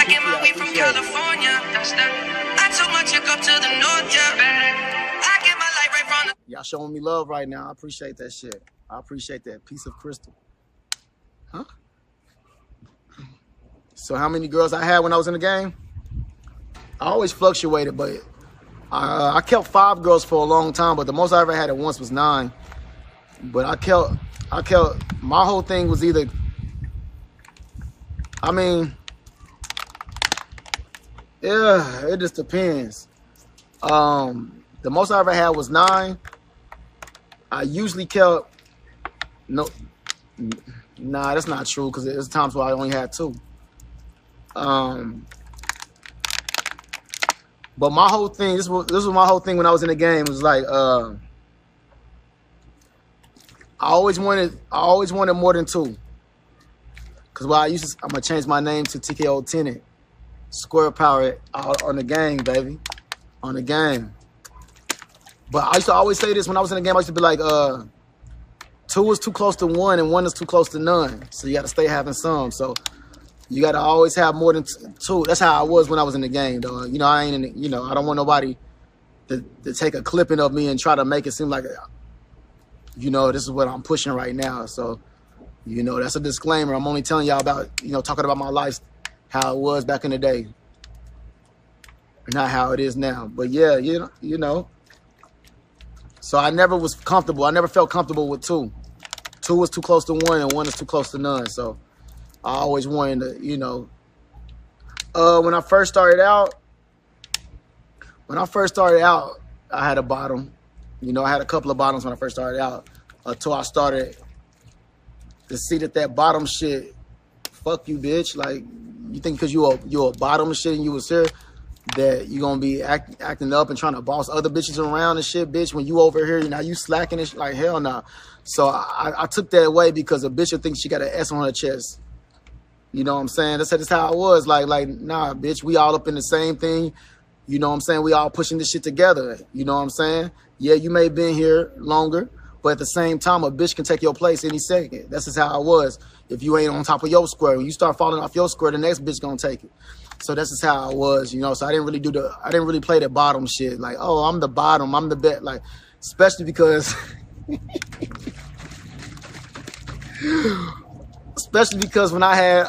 Making my way from California. That's that. I took my chick up to the north, yeah. I get my life right from the... Y'all showing me love right now. I appreciate that shit. I appreciate that piece of crystal. Huh? So how many girls I had when I was in the game? I always fluctuated, but I kept 5 girls for a long time, but the most I ever had at once was 9. But I kept, my whole thing was either, I mean, yeah, it just depends. The most I ever had was 9. I usually kept, no, nah, that's not true, because there's times where I only had 2. But my whole thing, this was my whole thing when I was in the game, was like, I always wanted more than 2. Cause I'm gonna change my name to TKO Tenant. Square power on the game, baby. On the game. But I used to always say this when I was in the game, I used to be like, 2 is too close to 1 and 1 is too close to none. So you gotta stay having some. So you gotta always have more than 2. That's how I was when I was in the game, though. You know, I ain't in the, you know, I don't want nobody to take a clipping of me and try to make it seem like, you know, this is what I'm pushing right now. So, you know, that's a disclaimer. I'm only telling y'all about, you know, talking about my life, how it was back in the day. Not how it is now. But yeah, you know. So I never was comfortable. I never felt comfortable with 2. 2 was too close to 1 and 1 is too close to none. So I always wanted to, you know. When I first started out, I had a bottom. You know, I had a couple of bottoms when I first started out. Until I started to see that bottom shit, fuck you, bitch. Like, you think because you're a bottom shit and you was here, that you gonna be acting up and trying to boss other bitches around and shit, bitch, when you over here, now you slacking and shit, like, hell nah. So I took that away because a bitch will think she got an S on her chest. You know what I'm saying? That's how I was. Like, nah, bitch, we all up in the same thing. You know what I'm saying? We all pushing this shit together. You know what I'm saying? Yeah, you may have been here longer, but at the same time, a bitch can take your place any second. That's just how I was. If you ain't on top of your square, when you start falling off your square, the next bitch gonna take it. So that's just how I was, you know. So I didn't really play the bottom shit. Like, oh, I'm the bottom, I'm the best. Like, especially because, when I had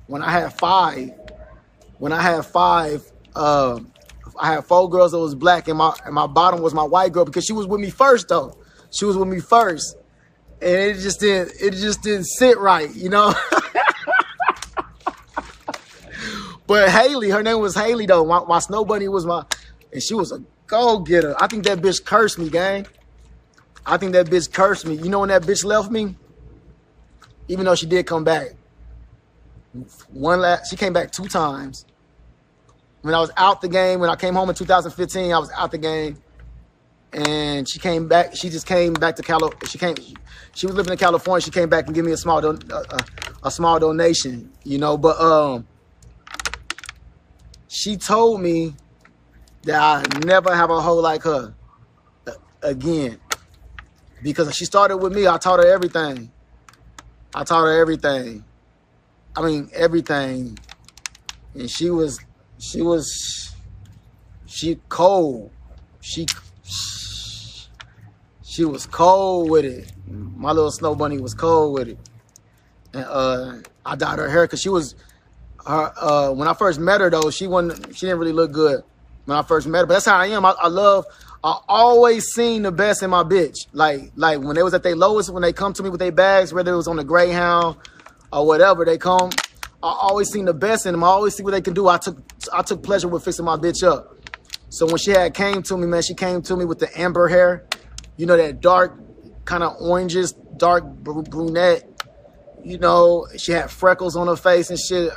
when I had 5, I had 4 girls that was black, and my bottom was my white girl, because she was with me first though. She was with me first, and it just didn't sit right, you know. But Haley, her name was Haley though. My snow bunny was and she was a go-getter. I think that bitch cursed me, gang. I think that bitch cursed me. You know when that bitch left me? Even though she did come back. She came back 2 times. When I was out the game, when I came home in 2015, I was out the game. And she came back. She just came back to California. She was living in California. She came back and gave me a small donation, you know. But she told me that I never have a hoe like her again, because she started with me. I taught her everything. I mean, everything. And she cold. She was cold with it. My little snow bunny was cold with it. And I dyed her hair because she was when I first met her though, she didn't really look good when I first met her. But that's how I am. I always seen the best in my bitch. Like when they was at their lowest, when they come to me with their bags, whether it was on the Greyhound or whatever, they come. I always seen the best in them. I always see what they can do. I took pleasure with fixing my bitch up. So when she came to me, man, she came to me with the amber hair. You know, that dark kind of oranges, dark brunette. You know, she had freckles on her face and shit.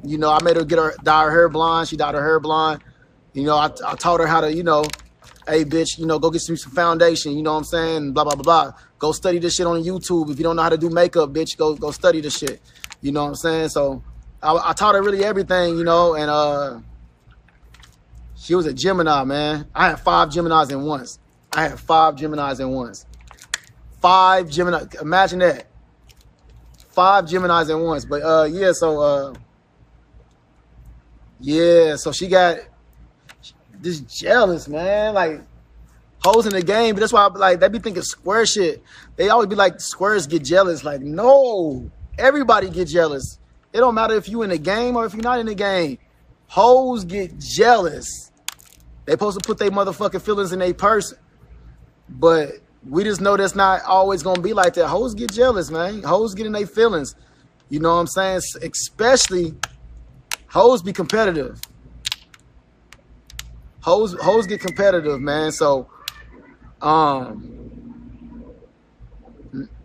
You know, I made her dye her hair blonde. She dyed her hair blonde. You know, I taught her how to, you know, hey, bitch, you know, go get some foundation. You know what I'm saying? Blah, blah, blah, blah. Go study this shit on YouTube. If you don't know how to do makeup, bitch, go study this shit. You know what I'm saying? So I taught her really everything, you know, and she was a Gemini, man. I had 5 Geminis in once. 5 Gemini. Imagine that. 5 Geminis at once. But yeah, so she got this jealous, man. Like hoes in the game, but that's why like they be thinking square shit. They always be like squares get jealous. Like, no, everybody get jealous. It don't matter if you in the game or if you're not in the game. Hoes get jealous. They supposed to put their motherfucking feelings in a person. But we just know that's not always gonna be like that. Hoes get jealous, man. Hoes get in their feelings. You know what I'm saying? Especially hoes be competitive. Hoes get competitive, man. So I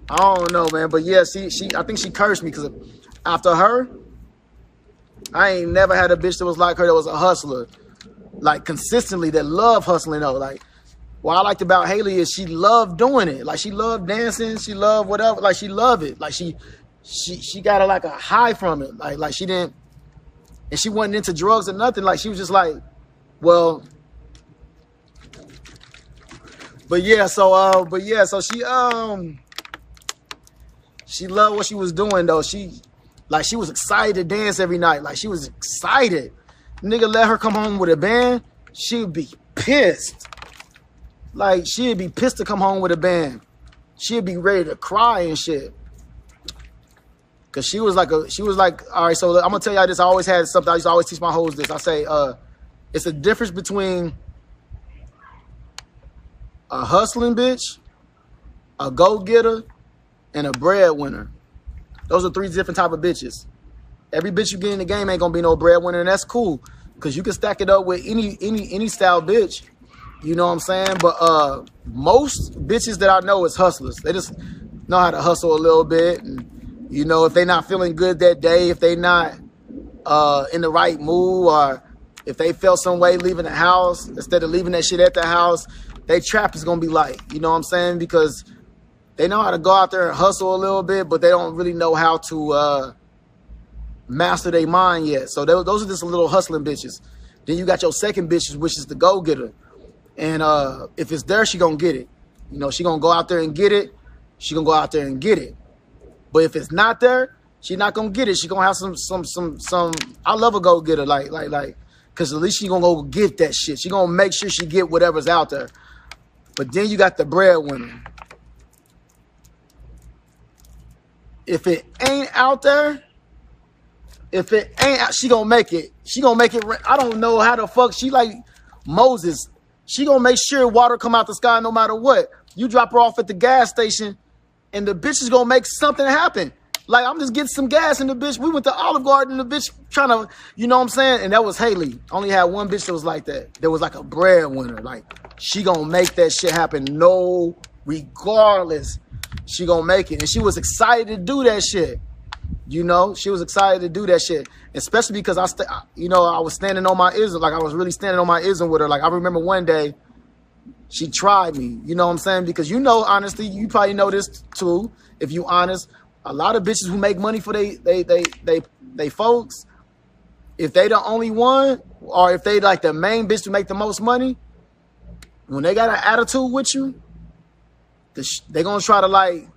don't know, man. But yeah, I think she cursed me because after her, I ain't never had a bitch that was like her that was a hustler. Like consistently that loved hustling though. Like what I liked about Haley is she loved doing it. Like she loved dancing, she loved whatever, like she loved it. Like she got like a high from it. Like she didn't, and she wasn't into drugs or nothing. Like she was just like, well, but yeah, so she loved what she was doing though. She was excited to dance every night. Like she was excited. Nigga let her come home with a band, she would be pissed. Like she'd be pissed to come home with a band. She'd be ready to cry and shit. Cause she was like, all right, so I'm gonna tell y'all this. I always had something, I used to always teach my hoes this. I say, it's a difference between a hustling bitch, a go-getter, and a breadwinner. Those are 3 different type of bitches. Every bitch you get in the game ain't gonna be no breadwinner, and that's cool. Cause you can stack it up with any style bitch. You know what I'm saying? But most bitches that I know is hustlers. They just know how to hustle a little bit. And, you know, if they not feeling good that day, if they not in the right mood, or if they felt some way leaving the house, instead of leaving that shit at the house, they trap is gonna be light. You know what I'm saying? Because they know how to go out there and hustle a little bit, but they don't really know how to master their mind yet. So those are just little hustling bitches. Then you got your second bitches, which is the go-getter. And if it's there, she gonna get it. You know, she gonna go out there and get it. She gonna go out there and get it. But if it's not there, she not gonna get it. She gonna have some. I love a go-getter, like, cause at least she gonna go get that shit. She gonna make sure she get whatever's out there. But then you got the breadwinner. If it ain't out there, if it ain't out, she gonna make it. She gonna make it. I don't know how the fuck she like Moses. She gonna make sure water come out the sky no matter what. You drop her off at the gas station, and the bitch is gonna make something happen. Like, I'm just getting some gas, and the bitch, we went to Olive Garden, and the bitch trying to, you know what I'm saying? And that was Haley. Only had one bitch that was like that. There was like a breadwinner. Like, she gonna make that shit happen. No, regardless, she gonna make it. And she was excited to do that shit. You know, she was excited to do that shit, especially because I was standing on my ism. Like, I was really standing on my ism with her. Like, I remember one day she tried me. You know what I'm saying? Because, you know, honestly, you probably know this too. If you honest, a lot of bitches who make money for they folks, if they the only one, or if they like the main bitch to make the most money, when they got an attitude with you, they gonna try to like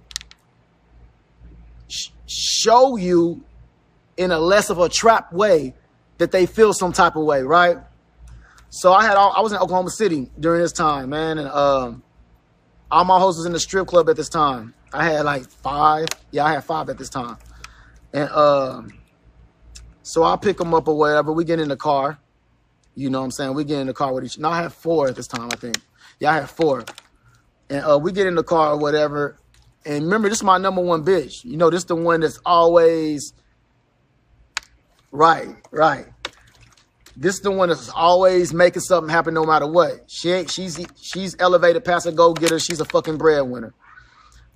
show you in a less of a trap way that they feel some type of way, right? So I was in Oklahoma City during this time, man, and all my hoes was in the strip club at this time. I had like 5. Yeah, I had 5 at this time. And so I pick them up or whatever. We get in the car. You know what I'm saying? We get in the car with each. No, I had 4 at this time, I think. Yeah, I had 4. And we get in the car or whatever. And remember, this is my number one bitch. You know, this is the one that's always right. This is the one that's always making something happen no matter what. She's elevated past a go-getter. She's a fucking breadwinner.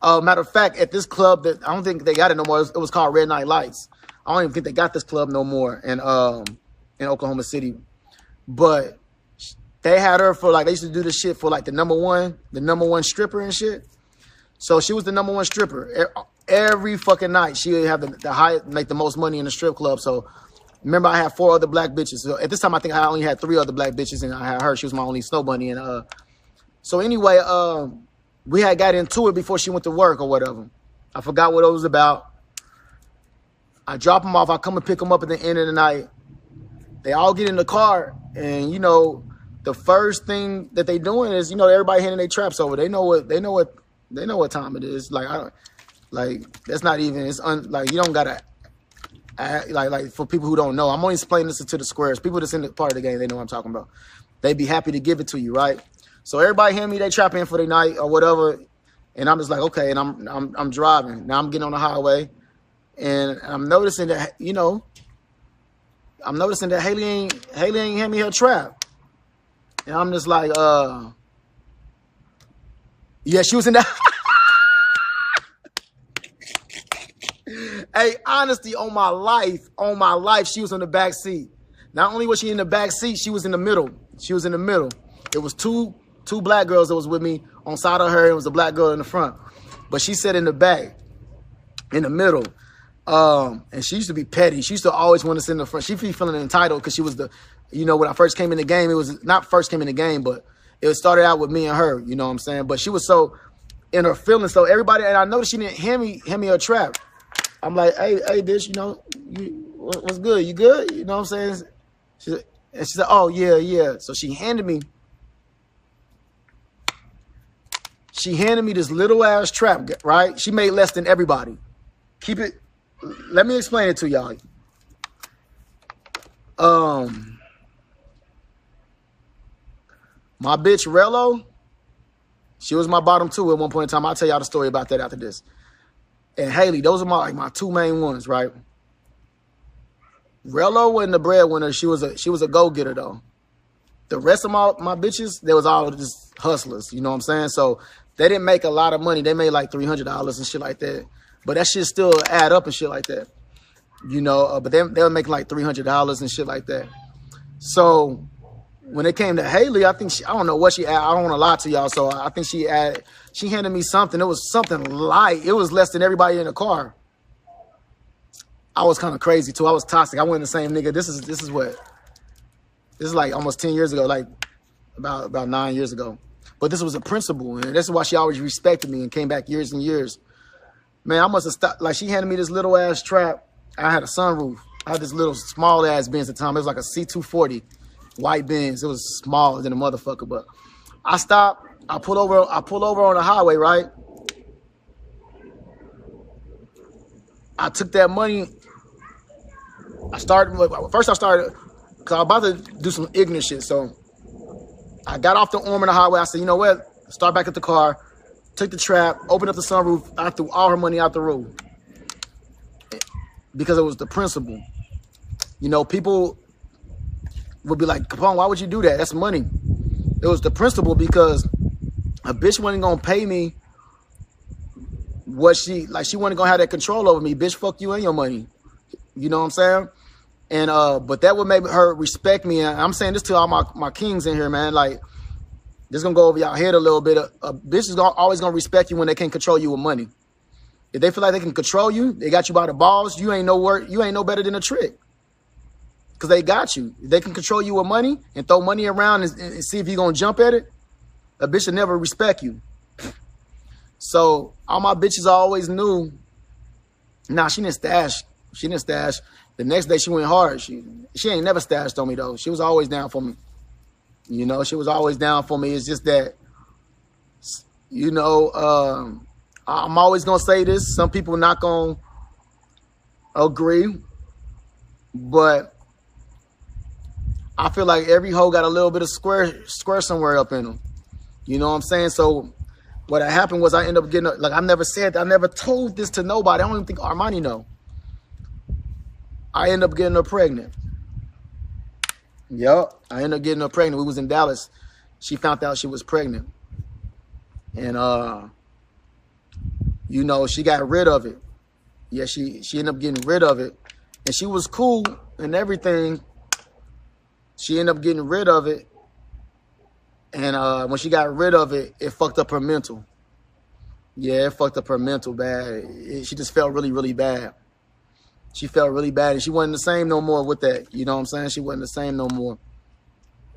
Matter of fact, at this club that I don't think they got it no more. It was called Red Night Lights. I don't even think they got this club no more in Oklahoma City. But they had her for like, they used to do this shit for like the number one stripper and shit. So she was the number one stripper. Every fucking night she would have the highest, make the most money in the strip club. So remember, I had 4 other black bitches. So at this time, I think I only had 3 other black bitches, and I had her. She was my only snow bunny. And so anyway, we had got into it before she went to work or whatever. I forgot what it was about. I drop them off. I come and pick them up at the end of the night. They all get in the car, and you know, the first thing that they doing is, you know, everybody handing their traps over. They know what time it is. Like that's not even. Like you don't gotta. Like for people who don't know, I'm only explaining this to the squares. People that's in the part of the game, they know what I'm talking about. They'd be happy to give it to you, right? So everybody hand me their trap in for the night or whatever, and I'm just like, okay. And I'm driving. Now I'm getting on the highway, and I'm noticing that, you know, Haley ain't hand me her trap, and I'm just like, yeah, she was in that. Hey, honesty on my life, she was in the back seat. Not only was she in the back seat, she was in the middle. She was in the middle. It was two black girls that was with me on side of her. It was a black girl in the front, but she sat in the back, in the middle. And she used to be petty. She used to always want to sit in the front. She be feeling entitled because she was the, you know, when I first came in the game, it was not first came in the game, but it started out with me and her. You know what I'm saying? But she was so in her feelings. So everybody, and I noticed she didn't hand me her trap. I'm like, hey, bitch, you know, what's good? You good? You know what I'm saying? She said, oh, yeah. So she handed me this little ass trap, right? She made less than everybody. Keep it. Let me explain it to y'all. My bitch Rello, she was my bottom two at one point in time. I'll tell y'all the story about that after this. And Haley, those are my two main ones, right? Rello wasn't the breadwinner. She was a go-getter though. The rest of my bitches, they was all just hustlers. You know what I'm saying? So they didn't make a lot of money. They made like $300 and shit like that. But that shit still add up and shit like that. You know, but they were making like $300 and shit like that. So when it came to Haley, I think I don't know what she added. I don't want to lie to y'all. So I think she handed me something. It was something light. It was less than everybody in the car. I was kind of crazy too. I was toxic. I wasn't the same nigga. This is like almost 10 years ago, like about 9 years ago. But this was a principle, and this is why she always respected me and came back years and years. Man, I must have stopped. Like, she handed me this little ass trap. I had a sunroof. I had this little small ass Benz at the time. It was like a C240 white Benz. It was smaller than a motherfucker, but I stopped. I pull over on the highway, right? I took that money. First I started, because I was about to do some ignorant shit. So I got off the arm on the highway. I said, you know what? Start back at the car. Took the trap, opened up the sunroof. I threw all her money out the roof because it was the principle. You know, people would be like, Capone, why would you do that? That's money. It was the principle because a bitch wasn't going to pay me what she wasn't going to have that control over me. Bitch, fuck you and your money. You know what I'm saying? And, but that would make her respect me. And I'm saying this to all my kings in here, man. Like, this is going to go over y'all head a little bit. A bitch is always going to respect you when they can't control you with money. If they feel like they can control you, they got you by the balls, you ain't no better than a trick. Because they got you. If they can control you with money and throw money around and see if you're going to jump at it, a bitch will never respect you. So all my bitches always knew, nah, she didn't stash. She didn't stash. The next day she went hard. She ain't never stashed on me, though. She was always down for me. You know, she was always down for me. It's just that, you know, I'm always going to say this. Some people not going to agree. But I feel like every hoe got a little bit of square somewhere up in them. You know what I'm saying? So what happened was I ended up getting, like I never told this to nobody. I don't even think Armani know. I ended up getting her pregnant. Yup, I ended up getting her pregnant. We was in Dallas. She found out she was pregnant. And, you know, she got rid of it. Yeah, she ended up getting rid of it. And she was cool and everything. She ended up getting rid of it. And when she got rid of it, it fucked up her mental. Yeah, it fucked up her mental bad. She just felt really, really bad. She felt really bad, and she wasn't the same no more with that. You know what I'm saying? She wasn't the same no more.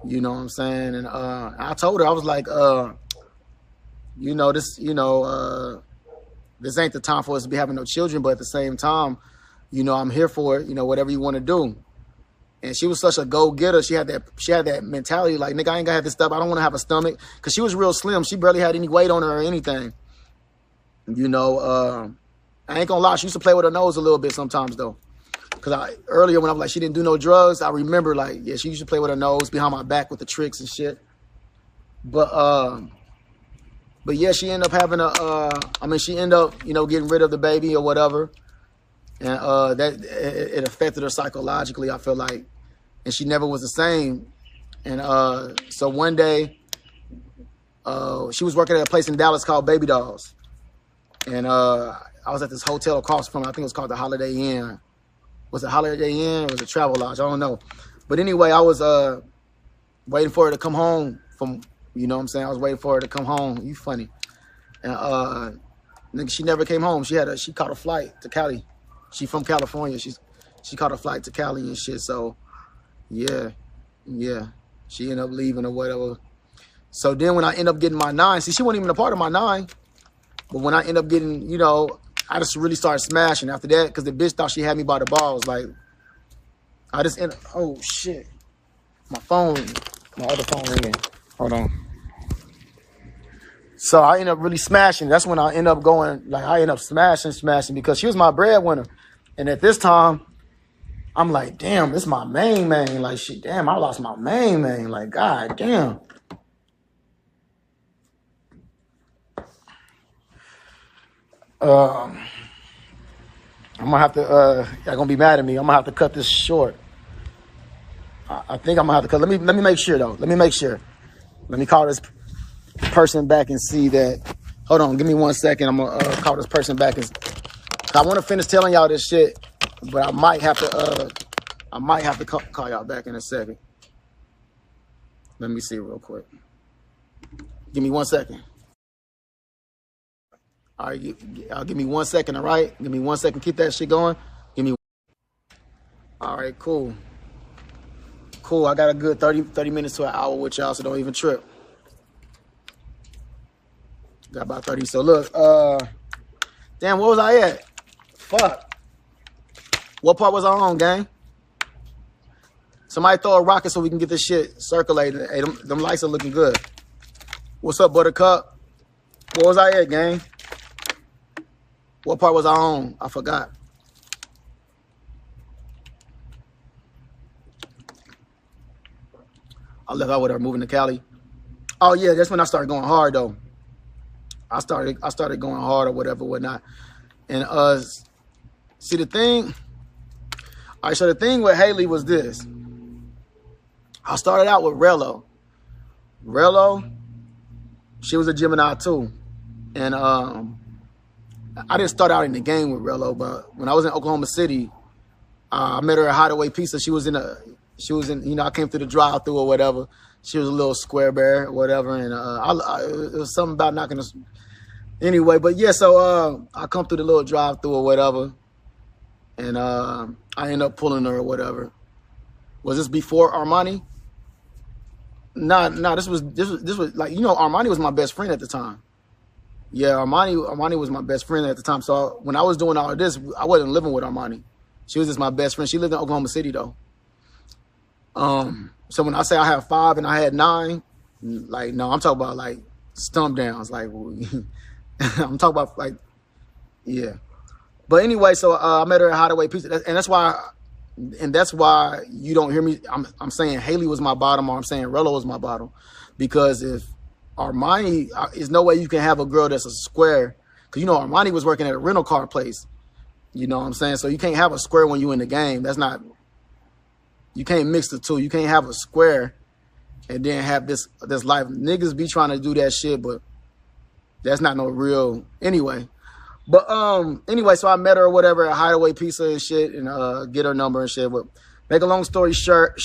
You know what I'm saying? And I told her, I was like, you know, this ain't the time for us to be having no children, but at the same time, You know, I'm here for it. You know, whatever you want to do. And she was such a go-getter. She had that mentality like, nigga, I ain't gonna have this stuff. I don't want to have a stomach. Because she was real slim. She barely had any weight on her or anything. You know, I ain't gonna lie. She used to play with her nose a little bit sometimes, though. Because earlier when I was like, she didn't do no drugs, I remember, like, yeah, she used to play with her nose behind my back with the tricks and shit. But yeah, she ended up having she ended up, you know, getting rid of the baby or whatever. And it affected her psychologically, I feel like. And she never was the same. And so one day, she was working at a place in Dallas called Baby Dolls. And I was at this hotel across from, I think it was called the Holiday Inn. Was it Holiday Inn or was it Travel Lodge? I don't know. But anyway, I was waiting for her to come home from, you know what I'm saying? I was waiting for her to come home. You funny. And she never came home. She caught a flight to Cali. She from California. She caught a flight to Cali and shit. So yeah. She ended up leaving or whatever. So then when I end up getting my 9, see, she wasn't even a part of my 9. But when I end up getting, you know, I just really started smashing after that because the bitch thought she had me by the balls. Like, I just ended, oh shit. My other phone ringing. Hold on. So I end up really smashing. That's when I end up going, like, I end up smashing because she was my breadwinner. And at this time, I'm like, damn, this is my main man. Like, shit, damn, I lost my main man. Like, god damn. I'm gonna have to, y'all gonna be mad at me. I'm gonna have to cut this short. I think I'm gonna have to cut. Let me make sure though. Let me make sure. Let me call this person back and see that. Hold on, give me 1 second. I'm gonna call this person back and I want to finish telling y'all this shit, but I might have to call y'all back in a second. Let me see real quick. Give me 1 second. All right, give me 1 second. All right, give me 1 second. Keep that shit going. Give me. All right, cool. I got a good 30 minutes to an hour with y'all, so don't even trip. Got about 30. So look, damn, where was I at? Fuck. What part was I on, gang? Somebody throw a rocket so we can get this shit circulating. Hey, them lights are looking good. What's up, Buttercup? Where was I at, gang? What part was I on? I forgot. I left out with her moving to Cali. Oh yeah, that's when I started going hard though. I started going hard or whatever, whatnot. And see the thing. All right, so the thing with Haley was this. I started out with Rello. She was a Gemini too. And I didn't start out in the game with Rello, but when I was in Oklahoma City, I met her at Hideaway Pizza. She was in, you know, I came through the drive-thru or whatever. She was a little square bear or whatever. And it was something about knocking us. Anyway, but yeah, so I come through the little drive-thru or whatever. And I end up pulling her or whatever. Was this before Armani? Nah, this was like, you know, Armani was my best friend at the time. Yeah, Armani was my best friend at the time. So when I was doing all of this, I wasn't living with Armani. She was just my best friend. She lived in Oklahoma City though. So when I say I have 5 and I had 9, like, no, I'm talking about like stump downs. Like, I'm talking about like, yeah. But anyway, so I met her at Hideaway Pizza, and that's why you don't hear me. I'm saying Haley was my bottom, or I'm saying Rello was my bottom, because if Armani, there's no way you can have a girl that's a square, because you know Armani was working at a rental car place. You know what I'm saying? So you can't have a square when you in the game. That's not. You can't mix the two. You can't have a square and then have this life. Niggas be trying to do that shit, but that's not no real. Anyway. But anyway, so I met her or whatever at Hideaway Pizza and shit, and get her number and shit. But make a long story short,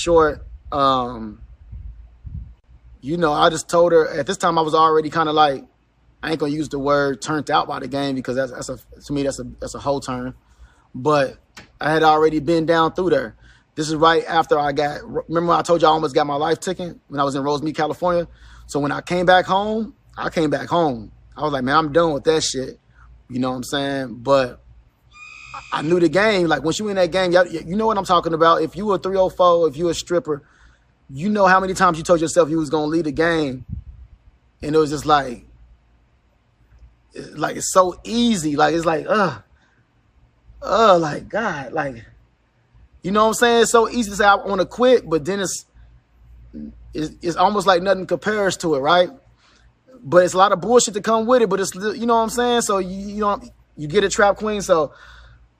you know, I just told her at this time I was already kind of like, I ain't gonna use the word turned out by the game, because to me that's a whole term. But I had already been down through there. This is right after remember I told you I almost got my life taken when I was in Rosemead, California. So when I came back home, I was like, man, I'm done with that shit. You know what I'm saying? But I knew the game. Like once you in that game, you know what I'm talking about. If you a 304, if you a stripper, you know how many times you told yourself you was gonna leave the game, and it was just like it's so easy. Like it's like like God, like you know what I'm saying. It's so easy to say I want to quit, but then it's almost like nothing compares to it, right? But it's a lot of bullshit to come with it. But it's, you know what I'm saying. So you get a trap queen. So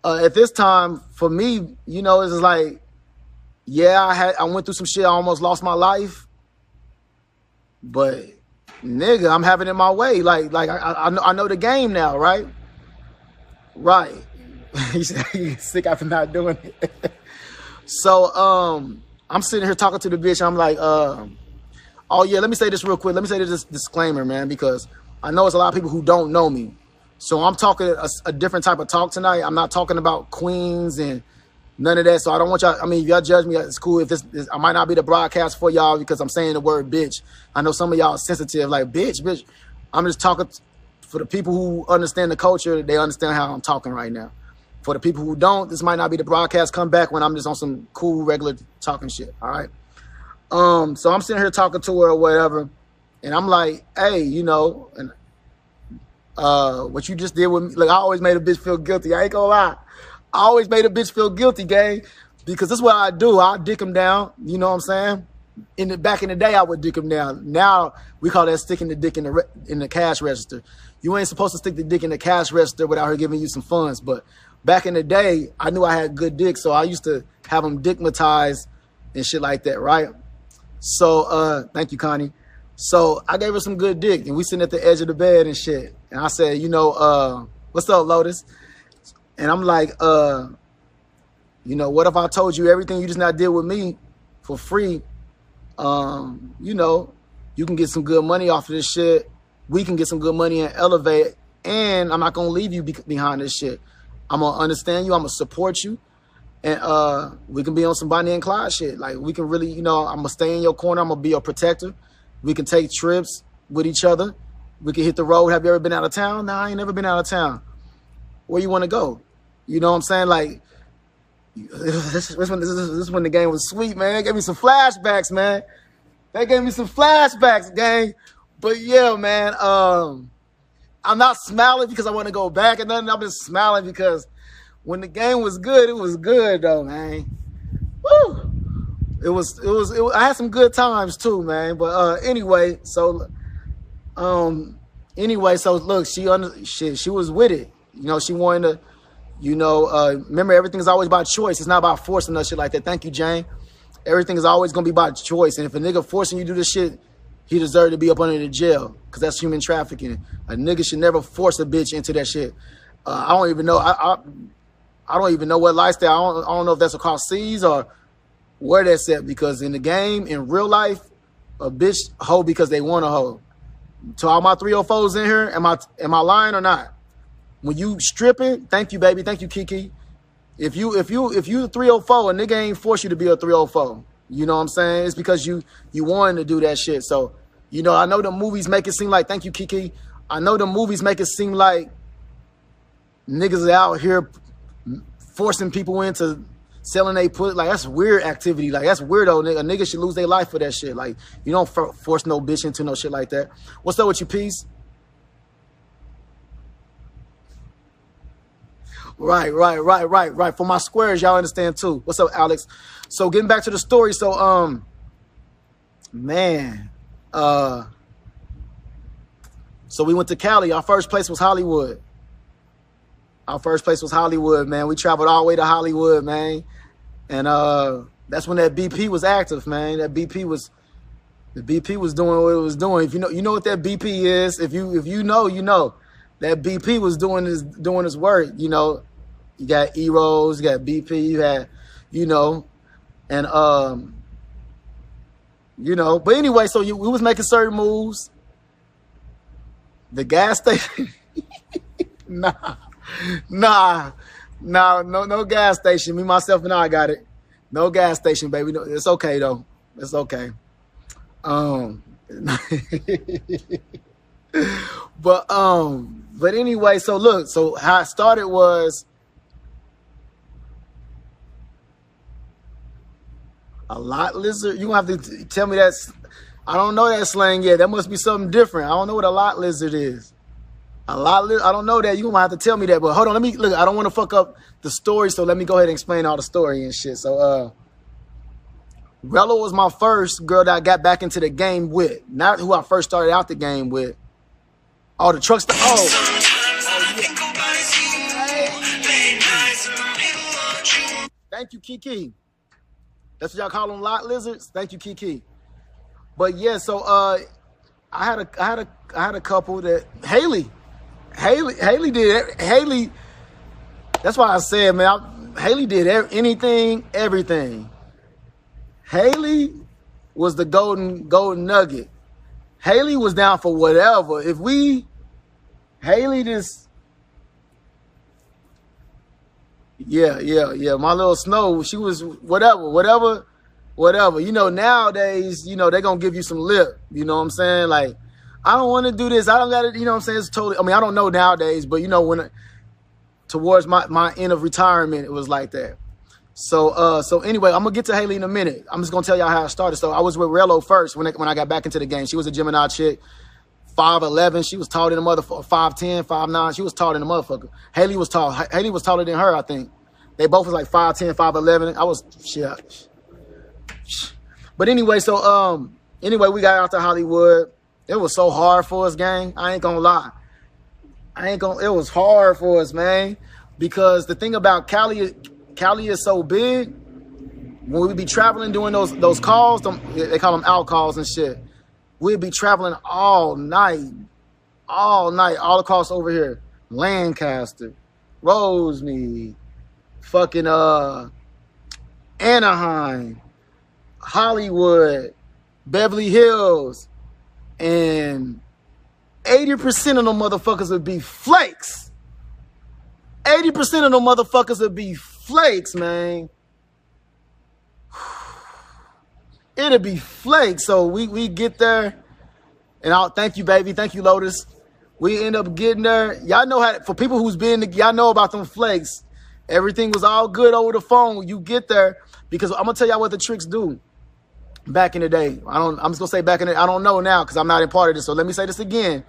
at this time for me, you know, it's just like, yeah, I went through some shit. I almost lost my life, but nigga, I'm having it my way. Like I know the game now, right? Right. He's sick after not doing it. So I'm sitting here talking to the bitch. I'm like, oh yeah, let me say this real quick. Let me say this disclaimer, man, because I know it's a lot of people who don't know me. So I'm talking a different type of talk tonight. I'm not talking about queens and none of that. So I don't want y'all, I mean, if y'all judge me, it's cool. If this I might not be the broadcast for y'all because I'm saying the word bitch. I know some of y'all are sensitive, like bitch. I'm just talking for the people who understand the culture. They understand how I'm talking right now. For the people who don't, this might not be the broadcast. Come back when I'm just on some cool, regular talking shit. All right. So I'm sitting here talking to her or whatever, and I'm like, hey, you know, and what you just did with me, like I always made a bitch feel guilty. I ain't gonna lie. I always made a bitch feel guilty, gang, because this is what I do. I dick them down. You know what I'm saying? Back in the day, I would dick them down. Now we call that sticking the dick in the cash register. You ain't supposed to stick the dick in the cash register without her giving you some funds. But back in the day, I knew I had good dick, so I used to have them dickmatized and shit like that, right? So thank you, Connie. So I gave her some good dick, and we sitting at the edge of the bed and shit. And I said, you know, what's up, Lotus? And I'm like, you know, what if I told you everything you just not did with me for free? You know, you can get some good money off of this shit. We can get some good money and elevate. And I'm not going to leave you behind this shit. I'm going to understand you. I'm going to support you. And we can be on some Bonnie and Clyde shit. Like, we can really, you know, I'm going to stay in your corner. I'm going to be your protector. We can take trips with each other. We can hit the road. Have you ever been out of town? Nah, I ain't never been out of town. Where you want to go? You know what I'm saying? Like, this is when the game was sweet, man. They gave me some flashbacks, man. They gave me some flashbacks, gang. But yeah, man, I'm not smiling because I want to go back and nothing. I'm just smiling because when the game was good, it was good though, man. Woo! It was. I had some good times too, man. But anyway, so look, she was with it. You know, she wanted to, you know, remember everything is always about choice. It's not about forcing us shit like that. Thank you, Jane. Everything is always gonna be about choice. And if a nigga forcing you to do this shit, he deserves to be up under the jail because that's human trafficking. A nigga should never force a bitch into that shit. I don't even know. I don't even know what lifestyle. I don't know if that's across seas or where that's at, because in the game, in real life, a bitch hoe because they want to hoe. To all my 304s in here, am I lying or not? When you stripping, thank you, baby. Thank you, Kiki. If you 304, a nigga ain't force you to be a 304. You know what I'm saying? It's because you wanted to do that shit. So, you know, I know the movies make it seem like, thank you, Kiki. I know the movies make it seem like niggas are out here forcing people into selling they put. Like, that's weird activity. Like, that's weirdo. A nigga should lose their life for that shit. Like, you don't force no bitch into no shit like that. What's up with you, peace? Right. For my squares, y'all understand too. What's up, Alex? So getting back to the story. So, man, so we went to Cali. Our first place was Hollywood. Man. We traveled all the way to Hollywood, man. And that's when that BP was active, man. The BP was doing what it was doing. If you know what that BP is. If you know, you know. That BP was doing his work, you know. You got E-Rose, you got BP, you had, you know, and you know. But anyway, so we was making certain moves. The gas station, no gas station. Me, myself, and I got it. No gas station, baby. No, it's okay though. It's okay. But anyway, so look, so how it started was A lot lizard? You gonna have to tell me that. I don't know that slang yet. That must be something different. I don't know what a lot lizard is. I don't know that. You gonna have to tell me that. But hold on, let me look. I don't want to fuck up the story, so let me go ahead and explain all the story and shit. So Rello was my first girl that I got back into the game with. Not who I first started out the game with. Oh, the truck stop. Thank you, Kiki. That's what y'all call them, lot lizards. Thank you, Kiki. But yeah, so I had a couple that Haley did. Haley, that's why I said, man, Haley did everything. Haley was the golden nugget. Haley was down for whatever. Haley just, yeah. My little Snow, she was whatever. You know, nowadays, you know, they're going to give you some lip. You know what I'm saying? Like, I don't want to do this. I don't got to, you know what I'm saying? It's totally, I mean, I don't know nowadays, but, you know, when towards my end of retirement, it was like that. So anyway, I'm going to get to Haley in a minute. I'm just going to tell y'all how I started. So I was with Rello first when I got back into the game. She was a Gemini chick, 5'11". She was taller than a motherfucker, 5'10", 5'9". She was taller than a motherfucker. Haley was tall. Haley was taller than her, I think. They both was like 5'10", 5'11". I was, shit. But anyway, so anyway, we got out to Hollywood. It was so hard for us, gang. I ain't gonna lie. It was hard for us, man. Because the thing about Cali is so big. When we be traveling doing those calls, they call them out calls and shit. We'd be traveling all night, all across over here. Lancaster, Rosemead, fucking Anaheim, Hollywood, Beverly Hills, and 80% of them motherfuckers would be flakes. 80% of them motherfuckers would be flakes, man. It'll be flakes. So we get there, and I'll thank you, baby. Thank you, Lotus. We end up getting there. Y'all know how, for people who's been, y'all know about them flakes. Everything was all good over the phone. You get there, because I'm gonna tell y'all what the tricks do. Back in the day, I'm just gonna say back in the, I don't know now because I'm not in part of this. So let me say this again.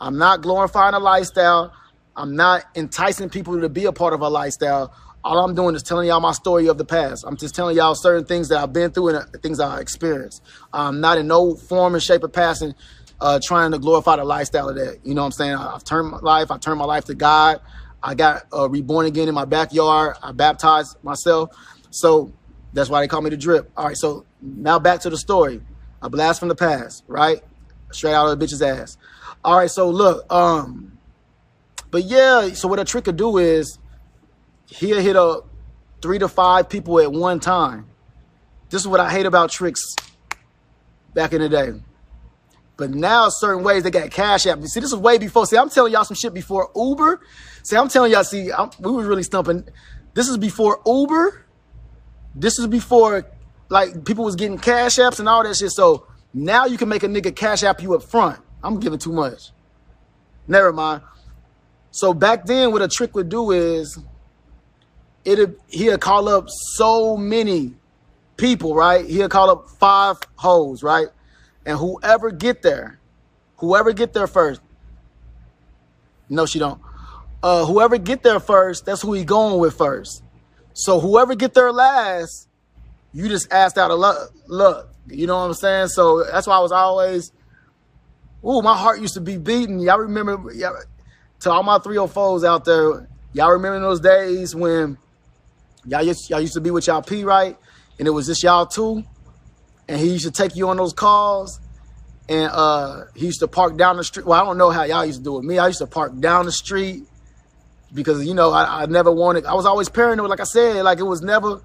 I'm not glorifying a lifestyle. I'm not enticing people to be a part of a lifestyle. All I'm doing is telling y'all my story of the past. I'm just telling y'all certain things that I've been through and things I experienced. I'm not in no form and shape or passing trying to glorify the lifestyle of that. You know what I'm saying? I turned my life to God. I got reborn again in my backyard. I baptized myself. So that's why they call me the drip. All right, so now back to the story. A blast from the past, right? Straight out of the bitch's ass. All right, so look, but yeah, so what a trick could do is he'll hit up 3 to 5 people at one time. This is what I hate about tricks back in the day. But now certain ways they got Cash App. See, this is way before. See, I'm telling y'all some shit before Uber. See, I'm telling y'all, we was really stumping. This is before Uber. This is before, like, people was getting Cash Apps and all that shit. So now you can make a nigga Cash App you up front. I'm giving too much. Never mind. So back then, what a trick would do is he'll call up so many people, right? He'll call up 5 hoes, right? And whoever get there first. No, she don't. Whoever get there first, that's who he going with first. So whoever get there last, you just asked out of luck. You know what I'm saying? So that's why I was always, ooh, my heart used to be beating. Y'all remember, to all my 304s out there, y'all remember those days when y'all used to be with y'all P, right? And it was just y'all two. And he used to take you on those calls. And he used to park down the street. Well, I don't know how y'all used to do it. Me, I used to park down the street because, you know, I never wanted, I was always paranoid. Like I said, like it was never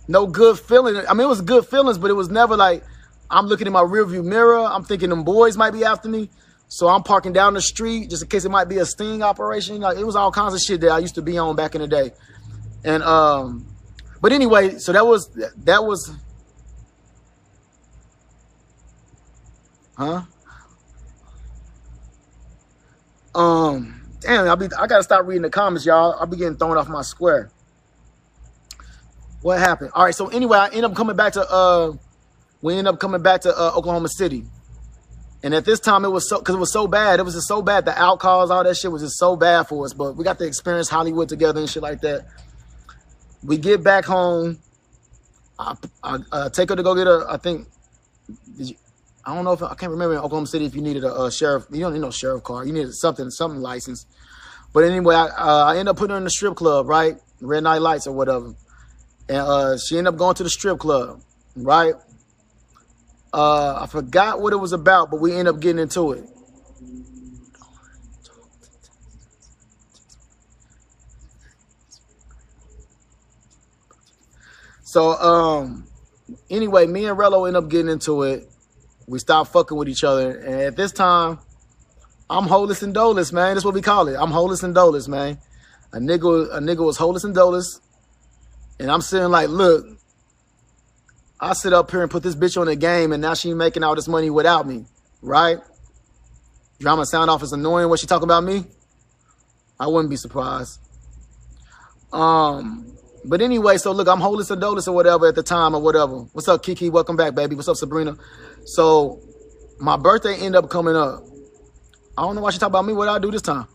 no good feeling. I mean, it was good feelings, but it was never like I'm looking in my rearview mirror. I'm thinking them boys might be after me. So I'm parking down the street just in case it might be a sting operation. Like it was all kinds of shit that I used to be on back in the day. And, but anyway, so that was, huh? Damn, I gotta stop reading the comments, y'all. I'll be getting thrown off my square. What happened? All right, so anyway, I end up coming back to we end up coming back to Oklahoma City. And at this time, it was so, because it was so bad. It was just so bad. The outcalls, all that shit was just so bad for us. But we got to experience Hollywood together and shit like that. We get back home. I take her to go get her, I think, I don't know if, I can't remember in Oklahoma City if you needed a sheriff. You don't need no sheriff car. You needed something license. But anyway, I end up putting her in the strip club, right? Red Night Lights or whatever. And she ended up going to the strip club, right? I forgot what it was about, but we end up getting into it. So, anyway, me and Rello end up getting into it. We stopped fucking with each other. And at this time, I'm holeless and doleless, man. That's what we call it. I'm holeless and doleless, man. A nigga was holeless and doleless. And I'm sitting like, look, I sit up here and put this bitch on the game, and now she making all this money without me, right? Drama sound off as annoying when she talk about me. I wouldn't be surprised. But anyway, so look, I'm holeless and doleless or whatever at the time or whatever. What's up, Kiki? Welcome back, baby. What's up, Sabrina? So my birthday ended up coming up. I don't know why she talk about me. What did I do this time?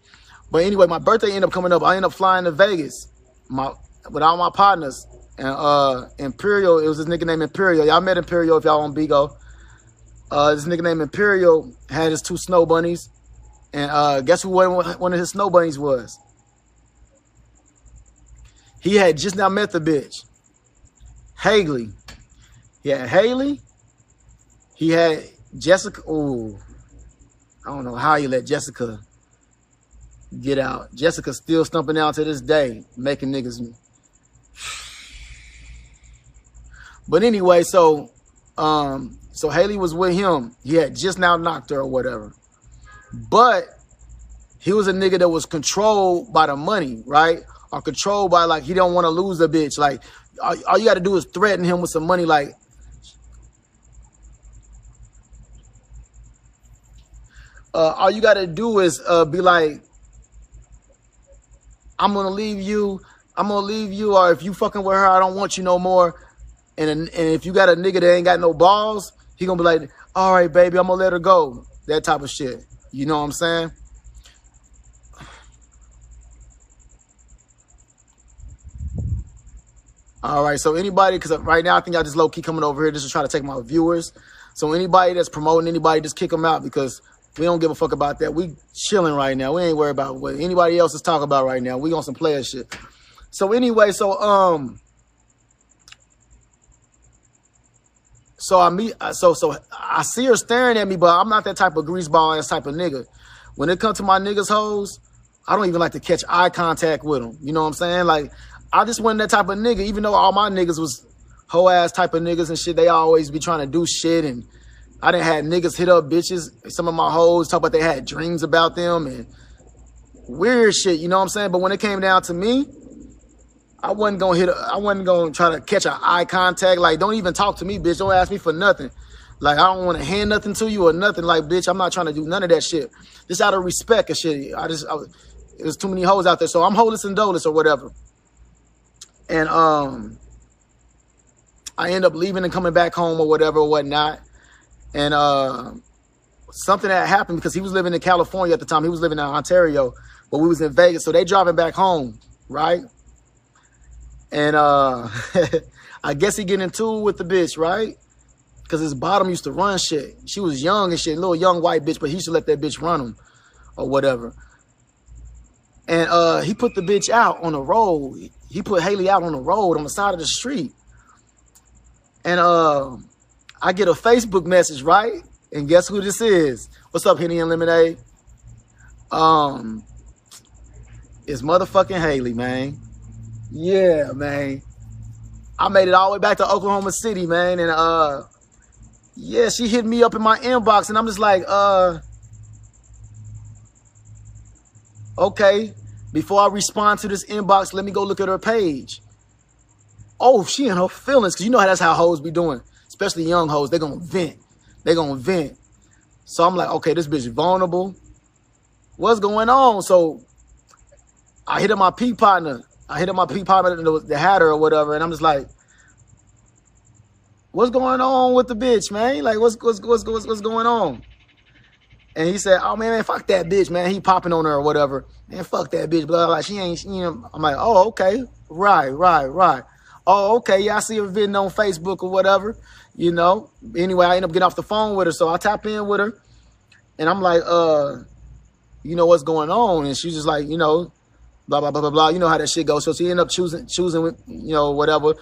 But anyway, my birthday ended up coming up. I ended up flying to Vegas with all my partners. And Imperial, it was this nigga named Imperial. Y'all met Imperial if y'all on Bigo. This nigga named Imperial had his 2 snow bunnies. And guess who one of his snow bunnies was? He had just now met the bitch. Haley. He had Haley. He had Jessica. Ooh. I don't know how you let Jessica get out. Jessica's still stumping out to this day, making niggas. But anyway, so Haley was with him. He had just now knocked her or whatever. But he was a nigga that was controlled by the money, right? Or controlled by, like, he don't want to lose the bitch. Like, all you got to do is threaten him with some money. Like, all you got to do is be like, I'm going to leave you. Or if you fucking with her, I don't want you no more. And if you got a nigga that ain't got no balls, he going to be like, all right, baby, I'm going to let her go. That type of shit. You know what I'm saying? All right, so anybody, because right now I think I just low-key coming over here just to try to take my viewers. So anybody that's promoting anybody, just kick them out because we don't give a fuck about that. We chilling right now. We ain't worried about what anybody else is talking about right now. We on some player shit. So anyway, so I see her staring at me, but I'm not that type of greaseball ass type of nigga. When it comes to my niggas hoes, I don't even like to catch eye contact with them. You know what I'm saying? Like, I just wasn't that type of nigga, even though all my niggas was hoe ass type of niggas and shit. They always be trying to do shit, and I done had niggas hit up bitches. Some of my hoes talk about they had dreams about them and weird shit, you know what I'm saying? But when it came down to me, I wasn't gonna try to catch an eye contact. Like, don't even talk to me, bitch. Don't ask me for nothing. Like, I don't want to hand nothing to you or nothing. Like, bitch, I'm not trying to do none of that shit. Just out of respect and shit. There's too many hoes out there. So I'm holeless and doleless or whatever. And I end up leaving and coming back home or whatever or whatnot. And something that happened because he was living in California at the time. He was living in Ontario, but we was in Vegas. So they driving back home, right? And I guess he getting into it with the bitch, right? Because his bottom used to run shit. She was young and shit, little young white bitch, but he used to let that bitch run him or whatever. And he put the bitch out on the road. He put Haley out on the road on the side of the street. And I get a Facebook message, right? And guess who this is? What's up, Henny and Lemonade? It's motherfucking Haley, man. Yeah, man. I made it all the way back to Oklahoma City, man. And yeah, she hit me up in my inbox, and I'm just like, okay. Before I respond to this inbox, let me go look at her page. Oh, she in her feelings, because you know how that's how hoes be doing. Especially young hoes. They're going to vent. They're going to vent. So I'm like, okay, this bitch vulnerable. What's going on? So I hit up my P partner. That had her or whatever. And I'm just like, what's going on with the bitch, man? Like, what's going on? And he said, oh, man, fuck that bitch, man. He popping on her or whatever. Man, fuck that bitch, blah, blah, blah. She ain't, you know. I'm like, oh, okay. Right. Oh, okay. Yeah, I see her video on Facebook or whatever, you know. Anyway, I end up getting off the phone with her. So I tap in with her. And I'm like, you know, what's going on? And she's just like, you know, blah, blah, blah, blah, blah. You know how that shit goes. So she ended up choosing, you know, whatever.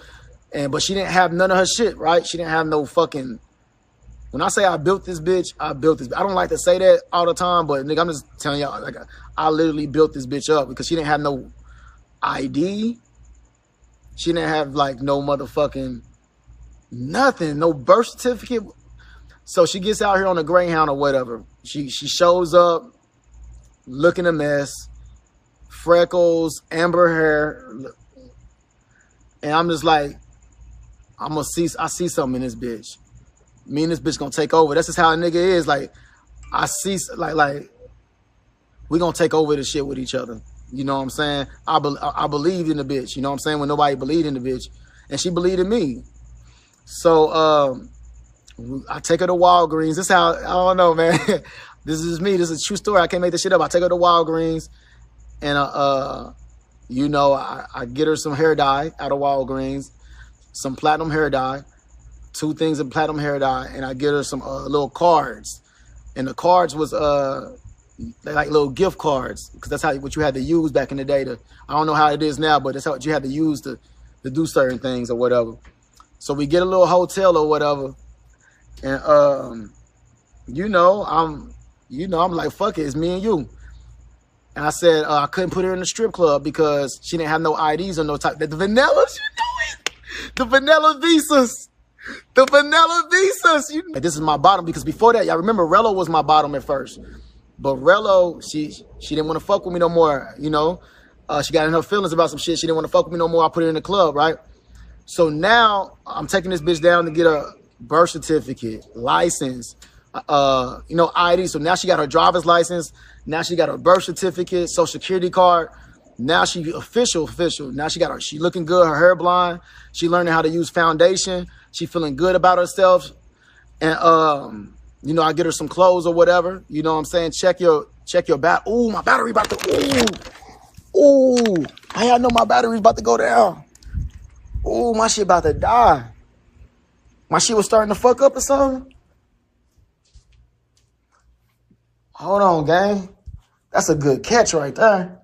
But she didn't have none of her shit, right? She didn't have no fucking... When I say I built this bitch, I built this. I don't like to say that all the time, but nigga, I'm just telling y'all, like, I literally built this bitch up because she didn't have no ID. She didn't have like no motherfucking nothing, no birth certificate. So she gets out here on a Greyhound or whatever. She shows up looking a mess, freckles, amber hair, and I'm just like, I see something in this bitch. Me and this bitch gonna take over. That's just how a nigga is. Like, I see, like, we gonna take over this shit with each other. You know what I'm saying? I believed in the bitch. You know what I'm saying? When nobody believed in the bitch. And she believed in me. So, I take her to Walgreens. This is how, I don't know, man. This is me. This is a true story. I can't make this shit up. I take her to Walgreens. And, you know, I get her some hair dye out of Walgreens. Some platinum hair dye. 2 things of platinum hair dye, and I get her some little cards, and the cards was like little gift cards, because that's what you had to use back in the day. I don't know how it is now, but that's what you had to use to do certain things or whatever. So we get a little hotel or whatever, and you know, I'm like, fuck it, it's me and you. And I said I couldn't put her in the strip club because she didn't have no IDs or no type. The vanillas, you know it, the vanilla visas. The vanilla visas. And this is my bottom, because before that, y'all remember Rello was my bottom at first. But Rello, she didn't want to fuck with me no more, you know. She got in her feelings about some shit. She didn't want to fuck with me no more. I put her in the club, right? So now I'm taking this bitch down to get a birth certificate, license, you know, ID. So now she got her driver's license. Now she got her birth certificate, social security card. Now she official. Now she looking good. Her hair blonde. She learning how to use foundation. She feeling good about herself. And, you know, I get her some clothes or whatever. You know what I'm saying? Check your battery. Ooh, my battery about to, ooh. How y'all know my battery's about to go down? Ooh, my shit about to die. My shit was starting to fuck up or something. Hold on, gang. That's a good catch right there.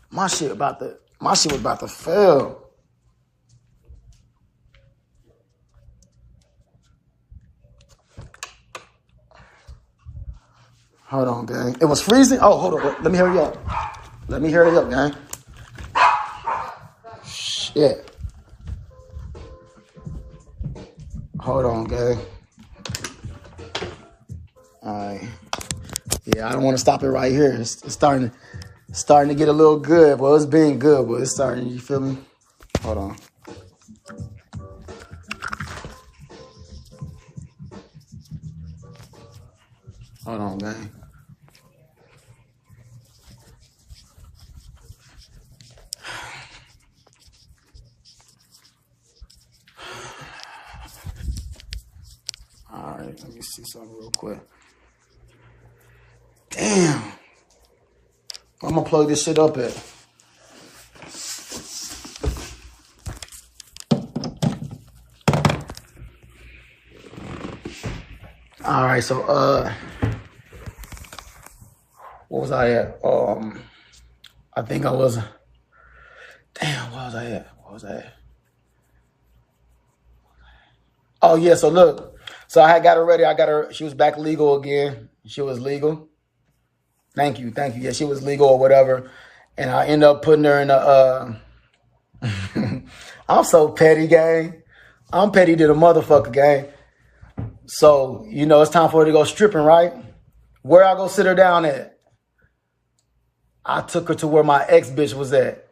My shit was about to fail. Hold on, gang. It was freezing. Oh, hold on. Let me hurry up. Gang. Shit. Hold on, gang. All right. Yeah, I don't want to stop it right here. It's starting to get a little good. Well, it's been good, but it's starting. You feel me? Hold on. Hold on, gang. All right, let me see something real quick. Damn. I'm gonna plug this shit up at. All right, so what was I at? I think I was. Damn, what was I at? Oh yeah, so look, so I had got her ready. I got her. She was back legal again. She was legal. Thank you. Yeah, she was legal or whatever, and I end up putting her in a. I'm so petty, gang. I'm petty to the motherfucker, gang. So, you know, it's time for her to go stripping, right? Where I go sit her down at? I took her to where my ex-bitch was at.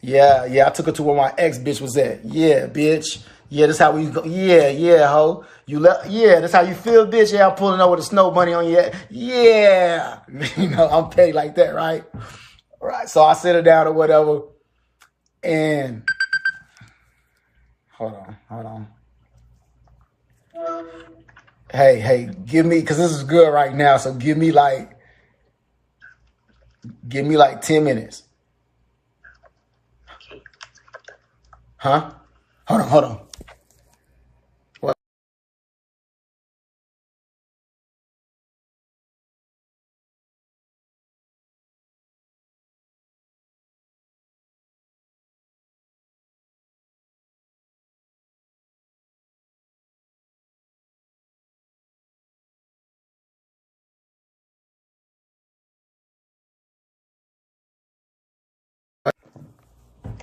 Yeah, I took her to where my ex-bitch was at. Yeah, bitch. Yeah, that's how we go. Yeah, ho. That's how you feel, bitch. Yeah, I'm pulling over the snow bunny on you. Yeah. You know, I'm petty like that, right? Right. So I sit her down or whatever. And hold on. Hey, give me, because this is good right now. So give me like 10 minutes. Huh? Hold on. What?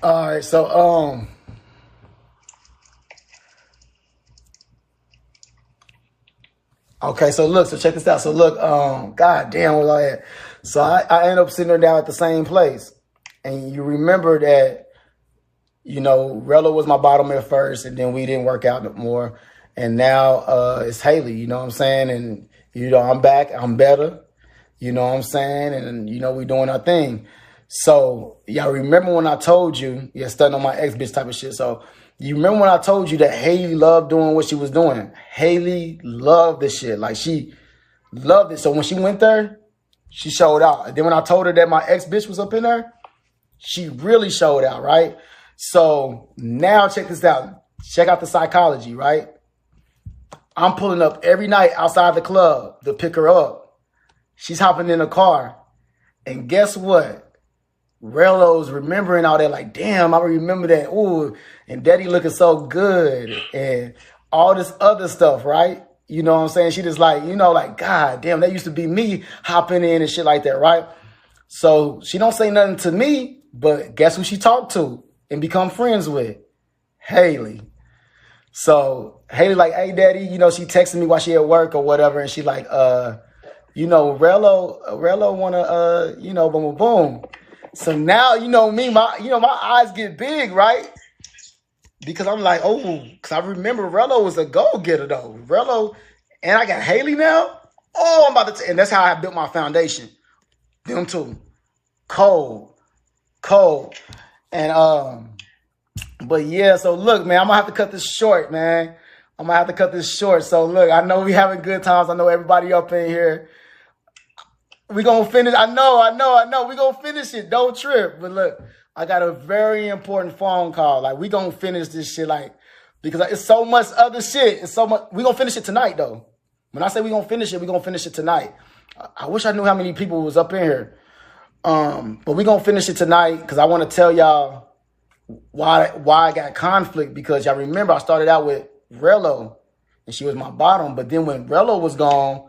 All right, so okay, so look, so check this out. So look, god damn, what was I at? So I end up sitting her down at the same place. And you remember that, Rella was my bottom at first, and then we didn't work out no more. And now it's Haley, you know what I'm saying? And I'm back, I'm better. You know what I'm saying? And, we doing our thing. So, y'all remember when I told you, studying on my ex-bitch type of shit. So, you remember when I told you that Haley loved doing what she was doing? Haley loved this shit. Like, she loved it. So, when she went there, she showed out. And then when I told her that my ex-bitch was up in there, she really showed out, right? So, now check this out. Check out the psychology, right? I'm pulling up every night outside the club to pick her up. She's hopping in a car. And guess what? Rello's remembering all that, like, damn, I remember that. Ooh, and daddy looking so good. And all this other stuff, right? You know what I'm saying? She just like, like, God damn, that used to be me hopping in and shit like that, right? So she don't say nothing to me, but guess who she talked to and become friends with? Haley. So Haley like, hey, daddy, she texting me while she at work or whatever. And she like, Rello wanna, boom, boom, boom. So now, me, my eyes get big, right? Because I'm like, oh, because I remember Rello was a go-getter though. Rello, and I got Haley now. Oh, I'm about to, and that's how I built my foundation. Them two, cold. And but yeah, so look, man, I'm gonna have to cut this short, man. So look, I know we having good times. I know everybody up in here. We gonna finish. I know. We gonna finish it. Don't trip. But look, I got a very important phone call. Like, we gonna finish this shit, like, because it's so much other shit. It's so much. We gonna finish it tonight, though. When I say we gonna finish it tonight. I wish I knew how many people was up in here. But we gonna finish it tonight because I want to tell y'all why I got conflict. Because y'all remember I started out with Rello, and she was my bottom. But then when Rello was gone,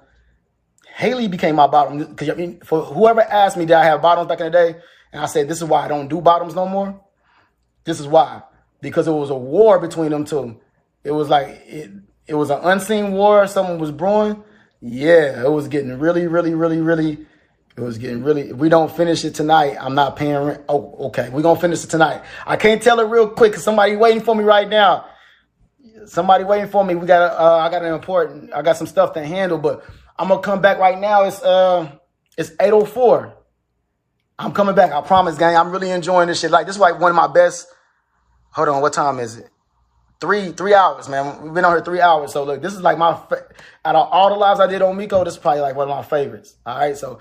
Haley became my bottom. Because for whoever asked me, did I have bottoms back in the day? And I said, this is why I don't do bottoms no more. This is why. Because it was a war between them two. It was like, it was an unseen war. Someone was brewing. Yeah, it was getting really, it was getting really, if we don't finish it tonight, I'm not paying rent. Oh, okay. We're going to finish it tonight. I can't tell it real quick because somebody waiting for me right now. Somebody waiting for me. I got some stuff to handle, but I'm gonna come back right now. It's 8:04. I'm coming back. I promise, gang. I'm really enjoying this shit. Like, this is like one of my best. Hold on, what time is it? 3 hours, man. We've been on here 3 hours. So look, this is like out of all the lives I did on Miko, this is probably like one of my favorites. All right, so